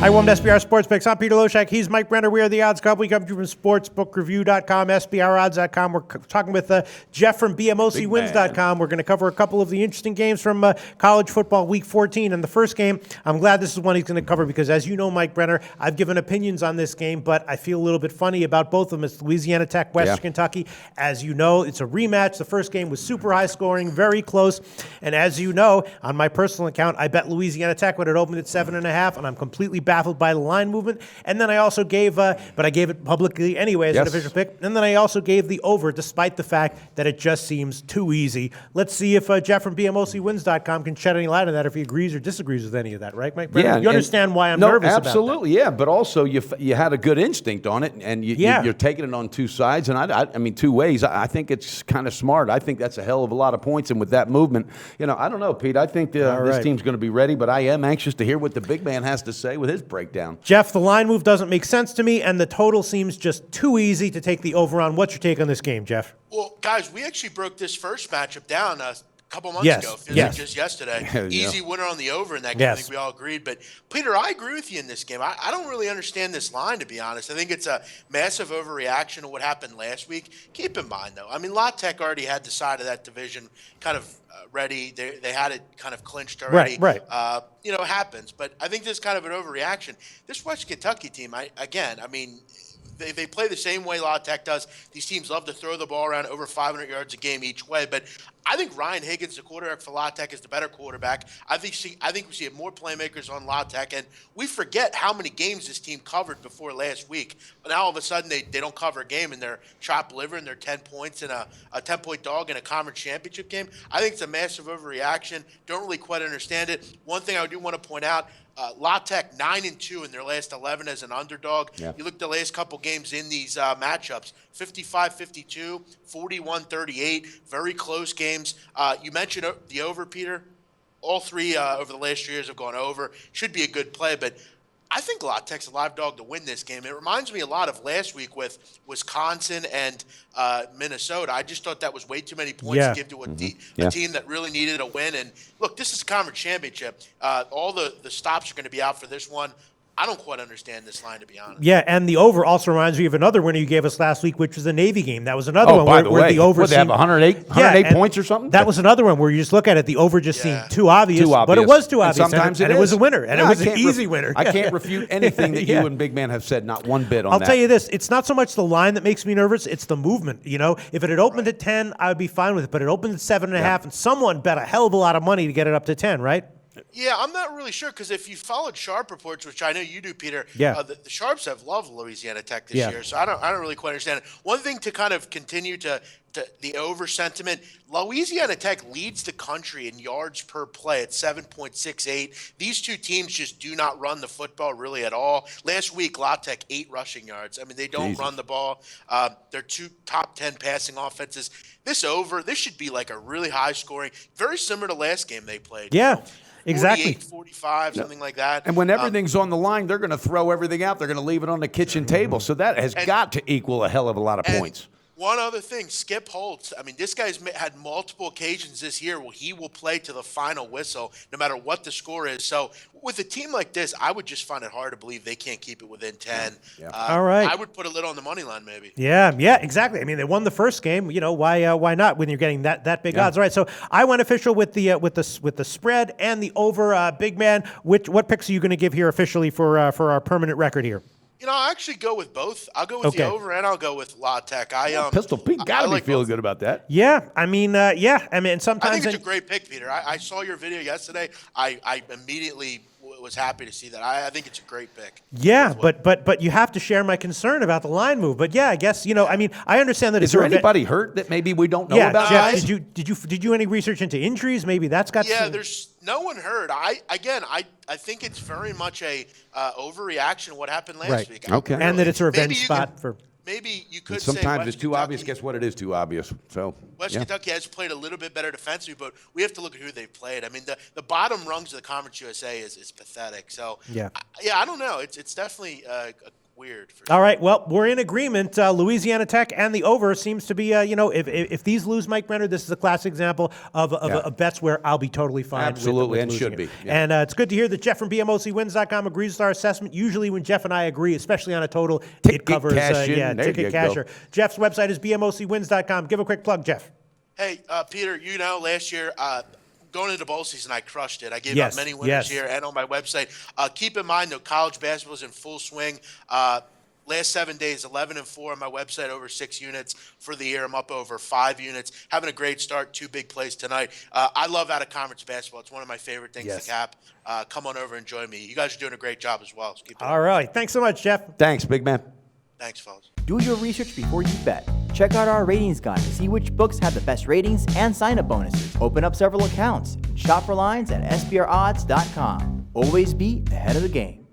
Hi, welcome to SBR Sports Picks. I'm Peter Loshak. He's Mike Brenner. We are the Odds Club. We come to you from sportsbookreview.com, SBRodds.com. We're talking with Jeff from BMOCwins.com. We're going to cover a couple of the interesting games from college football week 14. And the first game, I'm glad this is one he's going to cover because, as you know, Mike Brenner, I've given opinions on this game, but I feel a little bit funny about both of them. It's Louisiana Tech, Western Kentucky. As you know, it's a rematch. The first game was super high scoring, very close. And as you know, on my personal account, I bet Louisiana Tech when it opened at 7.5, and I'm completely baffled by the line movement. And then I also gave, but I gave it publicly anyway as an official pick. And then I also gave the over, despite the fact that it just seems too easy. Let's see if Jeff from BMOCwins.com can shed any light on that, if he agrees or disagrees with any of that, right, Mike? Yeah, you understand why I'm nervous about that. Absolutely, yeah. But also, you had a good instinct on it, and you're taking it on two sides, and I mean, two ways. I think it's kind of smart. I think that's a hell of a lot of points, and with that movement, I don't know, Pete. I think this team's going to be ready, but I am anxious to hear what the big man has to say with his breakdown. Jeff, the line move doesn't make sense to me, and the total seems just too easy to take the over on. What's your take on this game, Jeff? Well, guys, we actually broke this first matchup down a couple months ago, just yesterday. Easy winner on the over in that game. I think we all agreed. But, Peter, I agree with you in this game. I don't really understand this line, to be honest. I think it's a massive overreaction to what happened last week. Keep in mind, though, I mean, La Tech already had the side of that division kind of ready. They had it kind of clinched already. Right. It happens. But I think this is kind of an overreaction. This West Kentucky team, they play the same way La Tech does. These teams love to throw the ball around over 500 yards a game each way. But I think Ryan Higgins, the quarterback for La Tech, is the better quarterback. I think we see more playmakers on La Tech. And we forget how many games this team covered before last week. But now all of a sudden they don't cover a game and they're chopped liver and they're 10 points in a 10-point dog in a conference championship game. I think it's a massive overreaction. Don't really quite understand it. One thing I do want to point out, La Tech 9-2 in their last 11 as an underdog. Yeah. You look at the last couple games in these matchups, 55-52, 41-38, very close games. You mentioned the over, Peter. All three over the last 2 years have gone over. Should be a good play, but I think La Tech's a live dog to win this game. It reminds me a lot of last week with Wisconsin and Minnesota. I just thought that was way too many points to give to a team that really needed a win. And look, this is a conference championship. All the stops are going to be out for this one. I don't quite understand this line, to be honest. Yeah, and the over also reminds me of another winner you gave us last week, which was the Navy game. That was another one where the over they have 108 points or something? That was another one where you just look at it, the over just seemed too obvious. But it was too obvious. And sometimes it was a winner, and it was an easy winner. I can't refute anything that you and Big Man have said, not one bit on that. I'll tell you this, it's not so much the line that makes me nervous, it's the movement. If it had opened at 10, I would be fine with it, but it opened at 7.5, and someone bet a hell of a lot of money to get it up to 10, right? Yeah, I'm not really sure because if you followed Sharp reports, which I know you do, Peter, the Sharps have loved Louisiana Tech this year, so I don't really quite understand it. One thing to kind of continue to the over sentiment, Louisiana Tech leads the country in yards per play at 7.68. These two teams just do not run the football really at all. Last week, La Tech 8 rushing yards. I mean, they don't run the ball. They're two top 10 passing offenses. This should be like a really high scoring, very similar to last game they played. Yeah. Exactly. 45, something like that. And when everything's on the line, they're going to throw everything out. They're going to leave it on the kitchen table. So that has got to equal a hell of a lot of points. One other thing, Skip Holtz. I mean, this guy's had multiple occasions this year where he will play to the final whistle no matter what the score is. So with a team like this, I would just find it hard to believe they can't keep it within 10. Yeah. All right. I would put a little on the money line maybe. Yeah, exactly. I mean, they won the first game. Why not when you're getting that big odds? All right, so I went official with the spread and the over. Big Man, what picks are you going to give here officially for our permanent record here? I'll actually go with both. I'll go with the over and I'll go with La Tech. Pistol Pete got to be feeling good about that. Yeah, I mean, sometimes I think it's a great pick, Peter. I saw your video yesterday. I immediately was happy to see that. I think it's a great pick. Yeah, but you have to share my concern about the line move. But yeah, I guess I understand that. Is there anybody hurt that maybe we don't know about? Jeff, did you do any research into injuries? Maybe that's got. Yeah, there's no one hurt. I think it's very much a overreaction to what happened last week. Okay, and that it's a revenge spot for. Maybe you could sometimes say it's too obvious. Guess what? It is too obvious. So West Kentucky has played a little bit better defensively, but we have to look at who they've played. I mean, the bottom rungs of the Conference USA is pathetic. So I don't know. It's definitely weird. All right, well, we're in agreement. Louisiana Tech and the over seems to be, if these lose Mike Brenner, this is a classic example of bets where I'll be totally fine. Absolutely, with and losing should it. be. Yeah. And it's good to hear that Jeff from BMOCwins.com agrees with our assessment. Usually when Jeff and I agree, especially on a total, it covers ticket casher. Jeff's website is BMOCwins.com. Give a quick plug, Jeff. Hey, Peter, last year, going into bowl season, I crushed it. I gave out many winners here and on my website. Keep in mind, though, college basketball is in full swing. Last 7 days, 11-4 on my website, over 6 units. For the year, I'm up over 5 units. Having a great start, 2 big plays tonight. I love out-of-conference basketball. It's one of my favorite things to cap. Come on over and join me. You guys are doing a great job as well. So keep it All right. Thanks so much, Jeff. Thanks, big man. Thanks, fellas. Do your research before you bet. Check out our ratings guide to see which books have the best ratings and sign-up bonuses. Open up several accounts and shop for lines at SBRodds.com. Always be ahead of the game.